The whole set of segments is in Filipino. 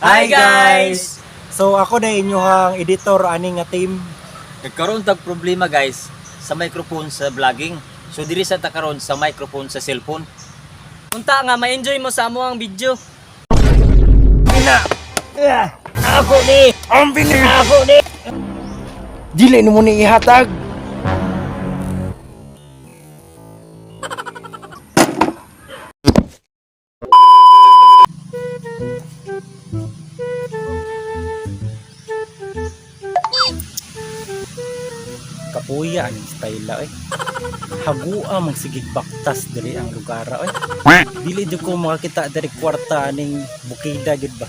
Hi guys! So ako na inyong editor ani nga team. Nagkaroon tag problema guys sa microphone sa vlogging. So diri sa takaron sa microphone sa cellphone. Unta nga ma-enjoy mo sa amo ang video. Ina. Ako ni. Ambili ako ni. Dili mo ni ihatag. Kapuya ang style eh. Hagua magsigig baktas diri ang lugar eh. Dili jud ko makakita diri kwarta ning bukida gid ba.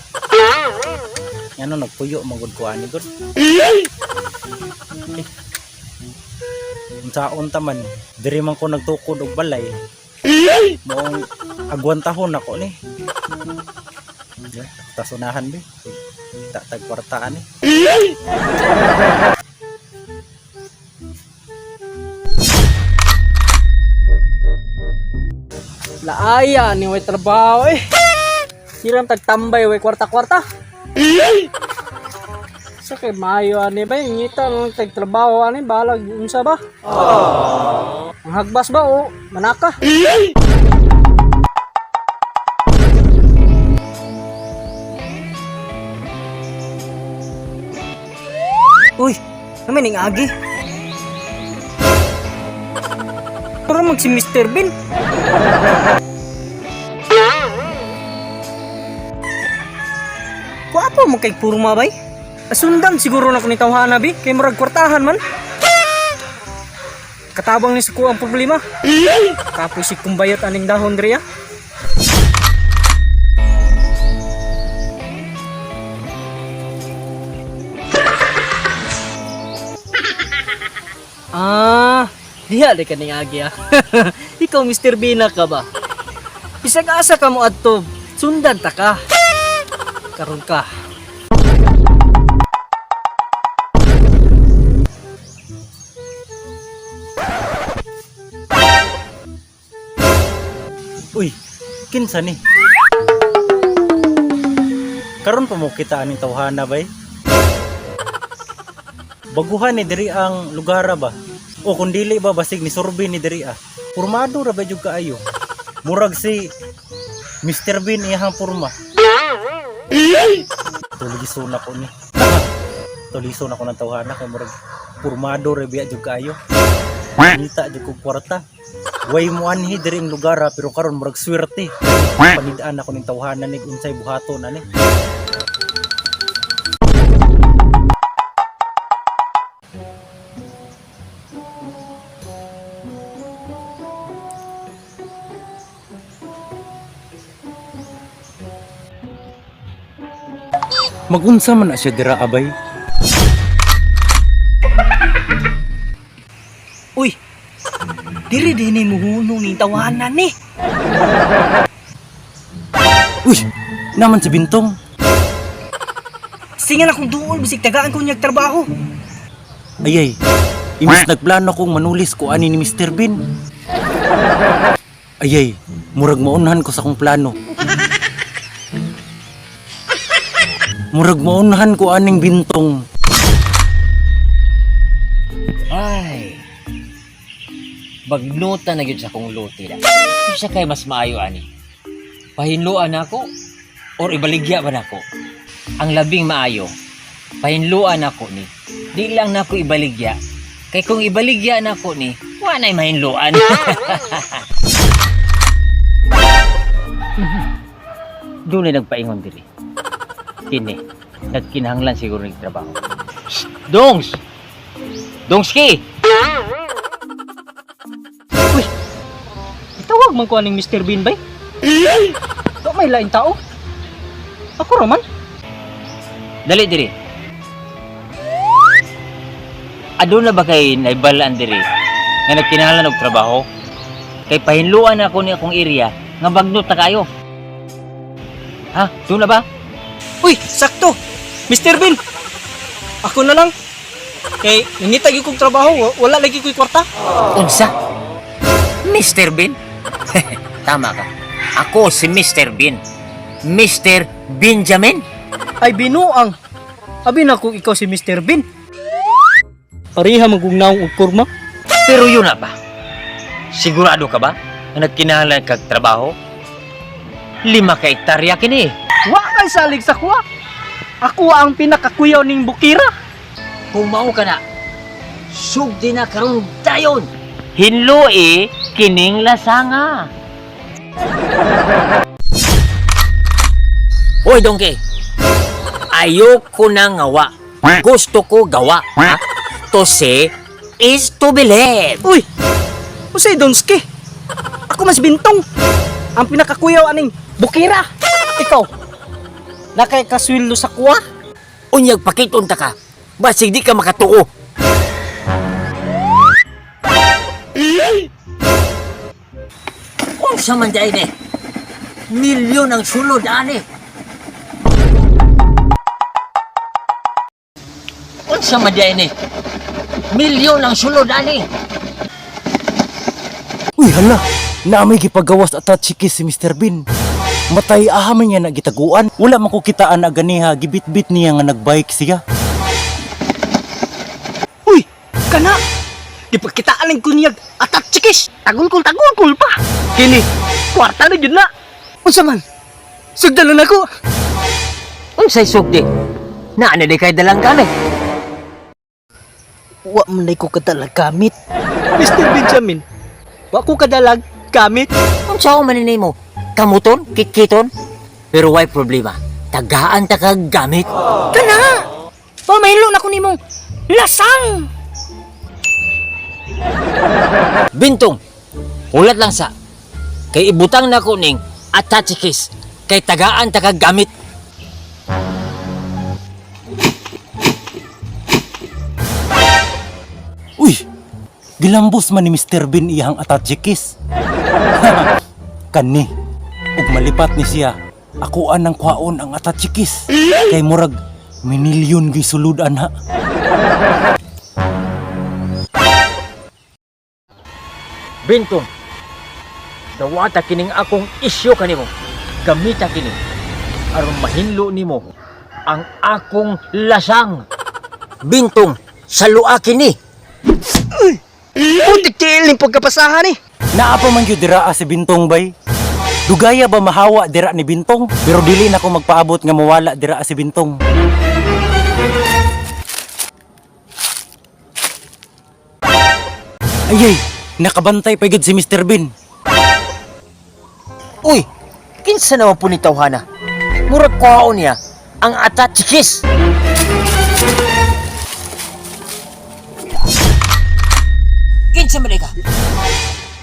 Ano nagpuyo magud ko ani gud. Unsaon ta man diri man ko nagtukod og balay. Moong agwantahon ako ni. Tasunahan bi. Tag kwarta ani. Laaya ni way trabaho eh. Siram tagtambay way kwarta-kwarta. Sa kay maayo ani ba ngita lang tagtrabaho ani balag unsa ba? Ang hagbas ba o manaka? Uy, naman ning agi. Pero mag si Mr. Bean. Kuapo mo kay purma bay? Asundan siguro na ko ni tawhana bi kay murag kwartahan man. Katabang ni suko ang problema. Tapos si kumbayot aning dahon diri. Diha di ka ning agi ah. Ikaw Mr. Bina ka ba? Bisag asa ka mo adto, sundan ta ka. Karon ka. Uy, kinsa ni? Karon pa mo kita aning tawhana bay. Baguhan ni diri ang lugar ba? O kung dili ba basig ni survey ni diri ah. Purmado ra ba jud kaayo? Murag si Mr. Bean iyang purma. Tuliso na ko ni. Tuliso na ko ng tawhana kay murag purmado ra biya jud kaayo. Nita jud ko kwarta. Way mo anhi diri ang lugar pero karon murag swerte. Panidaan ako ning tawhana nig unsay buhaton ani. Magunsa man na siya dira abay. Uy. Diri dinhi mo hunong ning tawanan ni. Uy, naman si Bintong. Singan akong duol bisig tagaan ko niyag trabaho. Ayay, imbis nagplano kong manulis ko ani ni Mr. Bean. Ayay, murag maunahan ko sa kong plano. Murag maunahan ko aning Bintong. Ay. Bagnuta na gyud sa kong luti na. Siya kay mas maayo ani. Pahinluan ako or ibaligya ba nako? Ang labing maayo. Pahinluan ako ni. Di lang nako ibaligya. Kay kung ibaligya nako ni, wa nay mahinluan. Doon na nagpaingon diri. Kini, nagkinahanglan siguro ng trabaho. Dongs! Dongski! Uy. Itawag man ko aning Mr. Bean bay. Do may lain tao. Ako raman. Dali diri. Aduna ba kay naibalaan diri nga nagkinahanglan og trabaho? Kay pahinluan ako ni akong area nga bagnot ta kayo. Ha? Doon na ba? Uy, sakto. Mr. Bean. Ako na lang. Kay nangita gyud kog trabaho, wala lagi ko'y kwarta. Unsa? Mr. Bean? Tama ka. Ako si Mr. Bean. Mr. Benjamin? Ay binuang. Abi na kung ikaw si Mr. Bean. Pariha magugnaong og kurma. Pero yun na ba? Sigurado ka ba na nagkinahanglan kag trabaho? 5 ka hektarya kini. Wa kay salig sa kuha. Ako ang pinakakuyaw ning bukira. Kung mao ka na, sugdi na karon dayon. Hinloi kining lasanga. Oy, Dongke. Ayoko nang ngawa. Gusto ko gawa. Ha? To say is to believe. Uy! Usay Donski. Ako mas bintong. Ang pinakakuyaw aning bukira. Ikaw. Nakay kaswildo sa kuha. Unyag pakiton ta ka. Basig di ka makatuo. Unsa man dai ni? Milyon ang sulod ani. Unsa man dai ni? Milyon ang sulod ani. Uy, hala. Naamay gipagawas at chikis si Mr. Bean. Matay ahaman niya na gitaguan. Wala man ko kitaan na ganiha. Gibit-bit niya nga nagbike siya. Uy! Kana! Di pa kitaan ng kunyag at chikis! Tagulkol pa! Kini! Kwarta na yun na! Unsa man? Sugdalan ako! Unsay sugdi? Naa na di kay dalang gamit. Wa man ko kadalag gamit. Mr. Benjamin, wa ko kadalag gamit. Unsa man ni mo? Kamuton, kitkiton. Pero why problema? Tagaan ta kag gamit. Kana! Pamahilo na ko nimong lasang! Bintong, ulat lang sa. Kay ibutang na ko ning atachikis. Kay tagaan ta kag gamit. Uy! Gilambos man ni Mr. Bean iyang atachikis. Kani. Ug malipat ni siya. Akuan ng kwaon ang atachikis. Kay murag minilyon gi sulud ana. Bintong, dawata kining akong isyu kanimo. Gamita kini aron mahinlo nimo ang akong lasang. Bintong, salua kini. Puntik tiil ng pagkapasahan eh! Naa pa man gyud dira si Bintong bay. Dugaya ba mahawa dira ni Bintong? Pero dili na ko magpaabot nga mawala dira si Bintong. Ayay, nakabantay pa gyud si Mr. Bean. Uy, kinsa naman po ni tawhana? Murag kwaon niya ang atachikis. Kinsa man ka?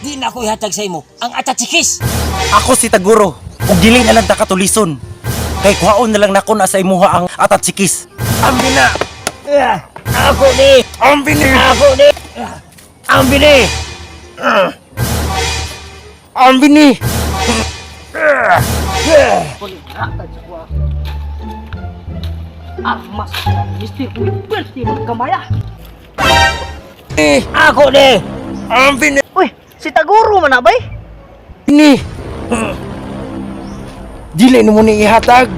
Di na ako ihatag sa imo ang atachikis. Ako si Taguro, ug dili na lang ta katulison. Kay kwaon na lang nako na sa imuha ang atachikis. Ambi na! Ako ni! Ambi ni! Ako ni! Ambi ni! Ambi ni! Mas, Mr. Pwede magkamaya! Ako ni! Ambi ni! Uy! Si Taguro man na bay? Ni! Dili mo ni ihatag.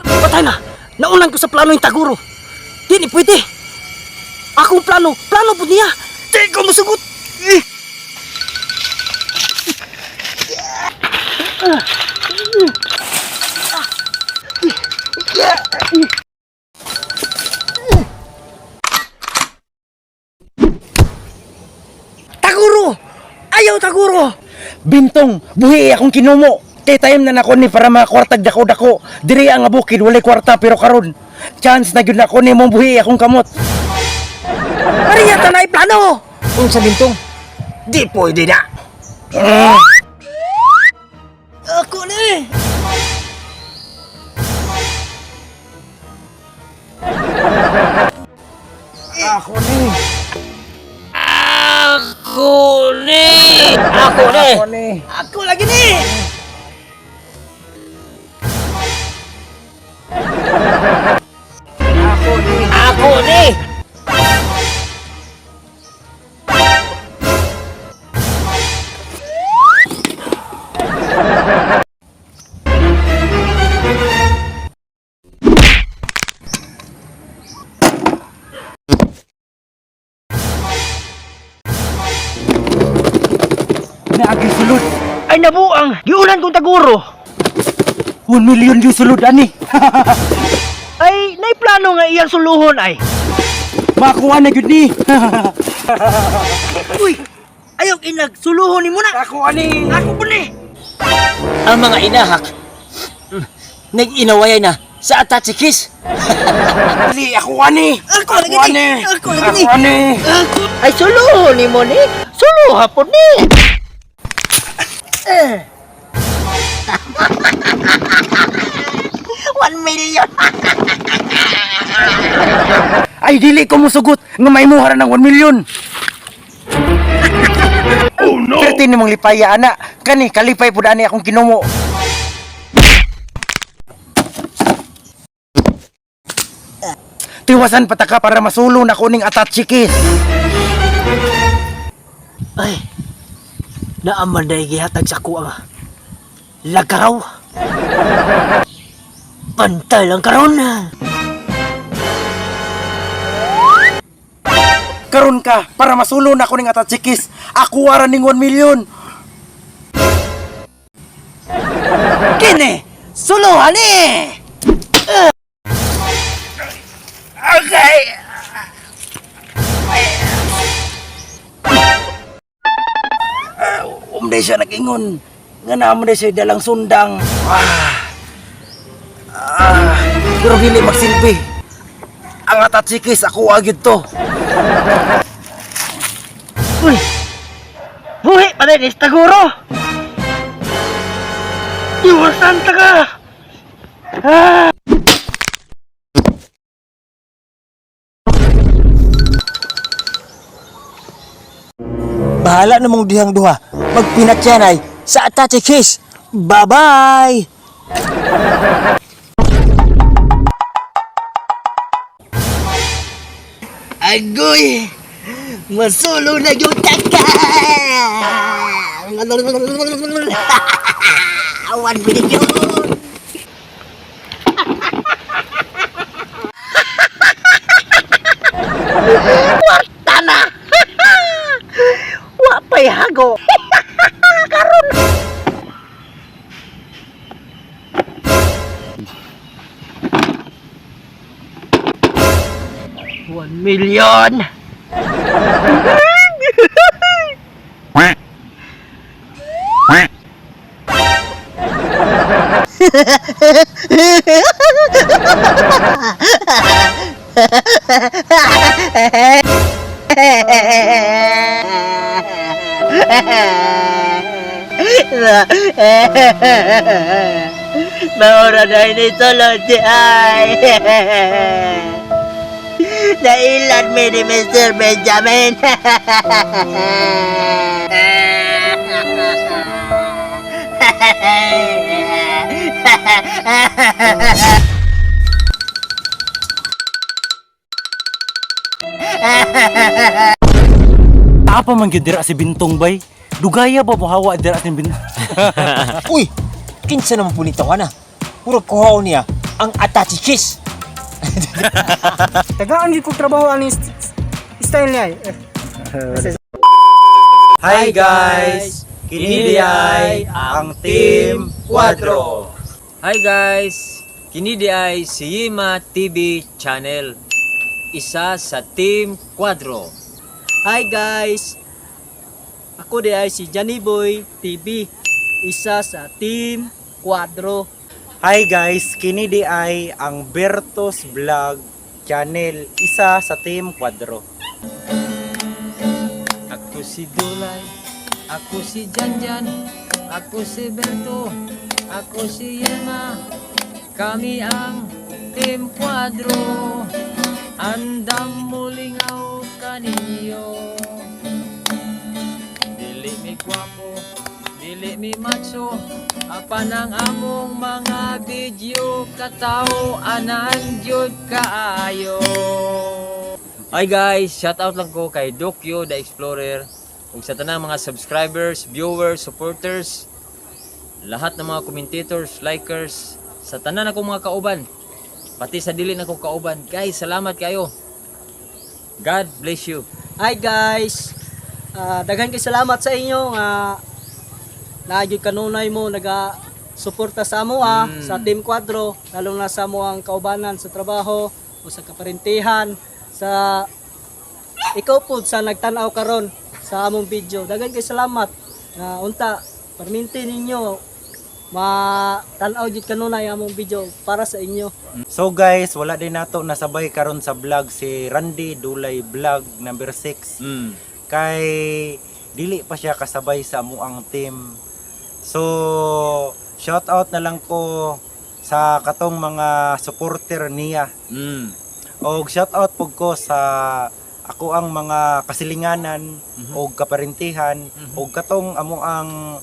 Patay na! Naulan ko sa plano yung Taguro! Di ni pwede! Akong plano po niya! Di ko masugot! Taguro! Ayaw Taguro! Bintong, buhi akong kinumo. Kay time na nako ni para makakwartag dako-dako. Diri ang abukid, walay kwarta pero karon. Chance na gyud nako ni mong buhi akong kamot. Mariya tanay plano! Unsa Bintong? Di pwede na! Ako ni! Ako ni. Ako ni! Ako ni! Ako ni. Ako lagi ni! Ako ni! ang giunan kong taguro. 1 million yung sulod ani. Ay, naiplano nga iyang suluhon ay. Makuha na gyud ni. Uy, ayaw inag, suluhon ni mo na. Ako ani. Ako po ni. Ang mga inahak, nag-inaway na sa Atachikis. Ali, ako ani. Ako lagi ni. Ako lagi ni. Ako ani. Ay, suluhon ni mo ni. Suluha po ni. Ay dili ko musugot nga may muhara ng 1 million. Oh no. Perti nimong lipaya ana. Kani kalipay pud ani akong kinumo. Tiwasan pataka para masulo na kuning Atachikis. Ay, naaman na gihatag sa kuwa nga. Lagaw. Pantay lang karon. Karon ka para masulo na kuning Atachikis. Ako ara ning 1 million. Kini, suluhan ni. Okay. Umday siya nag-ingon. Nga naman day siya dalang sundang. Pero dili magsilbi. Ang Atachikis ako agad to. Uy, buhi pa rin istaguro. Iwasan ta ka. Bahala na mong dihang duha. Magpinatyanay sa Atachikis. Bye-bye! Agoy, masulo na yung taka. 1 million. Warta na. Wapay hago. Karon. $1 million. Maura na ini tulad di ay. Nailan mi ni Mr. Benjamin. Apa man gyud dira si Bintong bay? Dugaya ba mohawa dira si Bintong? Uy, kinsa naman po nito na. Puro kuhaw niya ang Atachikis. Tagaan gyud ko trabaho ani style niya. Hi guys! Kini ay ang Team Quadro. Hi guys, kini di ay si Yima TV channel. Isa sa Team Quadro. Hi guys. Ako di ay si Johnny Boy TV, isa sa Team Quadro. Hi guys, kini di ay ang Bertos Vlog channel, isa sa Team Quadro. Ako si Dulay, ako si Janjan, ako si Berto, ako si Yema. Kami ang Team Quadro. Andam mulingaw kaninyo. Dili mi gwapo, dili mi macho. Apan ang among mga video kataw anan jud kaayo. Hi guys, shout out lang ko kay Dokyo the Explorer ug sa tanang mga subscribers, viewers, supporters, lahat ng mga commentators, likers, sa tanan akong mga kauban, pati sa dili na akong kauban. Guys, salamat kayo. God bless you. Hi guys. Daghan kay salamat sa inyo nga naagi kanunay mo naga suporta sa amo sa Team Quadro, lalong na sa amo ang kaubanan sa trabaho o sa kaparintihan, sa ikaw po sa nagtanaw karon sa among video. Daghang kay salamat na unta perminti ninyo matanaw jud kanunay among video para sa inyo. So guys, wala din nato nasabay karon sa vlog si Randy Dulay Vlog number 6. Kay dili pa siya kasabay sa amuang team. So shout out na lang ko sa katong mga supporter niya. Og shout out pug ko sa ako ang mga kasilinganan og kaparintihan og katong amuang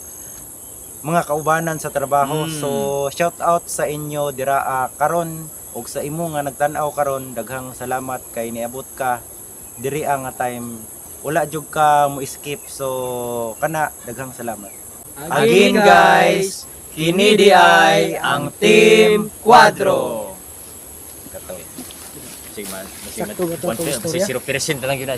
mga kaubanan sa trabaho. So shout out sa inyo dira karon og sa imo nga nagtan-aw karon, daghang salamat kay niabot ka diri nga time. Wala jud ka mo skip, so kana daghang salamat. Again guys, kini di ay ang Team Quadro. Katoy. Sige man, Sakto ba to, istorya? 0% lang yun na.